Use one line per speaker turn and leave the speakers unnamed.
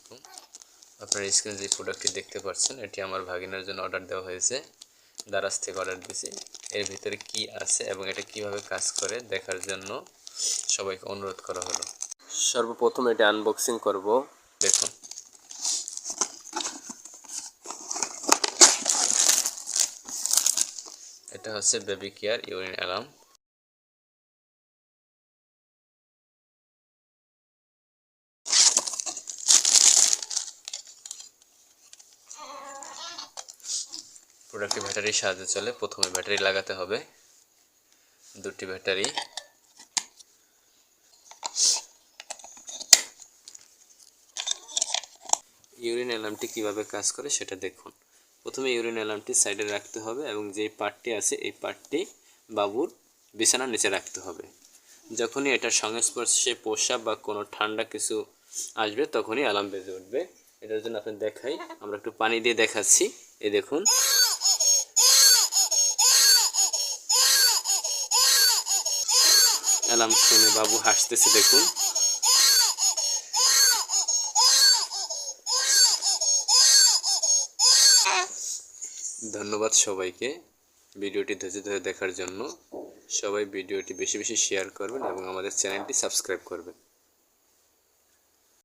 আলাইকুম। আপনার স্ক্রিনে যে প্রোডাক্টটি দেখতে পাচ্ছেন এটি আমার ভাগিনার জন্য অর্ডার দেওয়া হয়েছে, দারাজ থেকে অর্ডার দিয়েছি। এর ভিতরে কি আছে এবং এটা কিভাবে কাজ করে দেখার জন্য সবাইকে অনুরোধ করা হলো। সর্বপ্রথম এটি আনবক্সিং করব। দেখুন, এটা হচ্ছে বেবি কেয়ার ইউরিন অ্যালার্ম। প্রোডাক্টটি ব্যাটারির সাহায্যে চলে। প্রথমে ব্যাটারি লাগাতে হবে, দুটি ব্যাটারি। ইউরিন অ্যালার্মটি কিভাবে কাজ করে সেটা দেখুন। প্রথমে ইউরিন অ্যালার্মটি সাইডে রাখতে হবে এবং যে পার্টটি আছে এই পার্টটি বাবুর বিছানার নিচে রাখতে হবে। যখনই এটার সংস্পর্শে প্রস্রাব বা কোনো ঠান্ডা কিছু আসবে তখনই অ্যালার্ম বেজে উঠবে। এটার জন্য আপনি দেখাই, আমরা একটু পানি দিয়ে দেখাচ্ছি। এই দেখুন, অ্যালার্ম শুনে বাবু হাসতেছে। দেখুন, ধন্যবাদ সবাইকে ভিডিওটি ধৈর্য ধরে দেখার জন্য। সবাই ভিডিওটি বেশি বেশি শেয়ার করবেন এবং আমাদের চ্যানেলটি সাবস্ক্রাইব করবেন।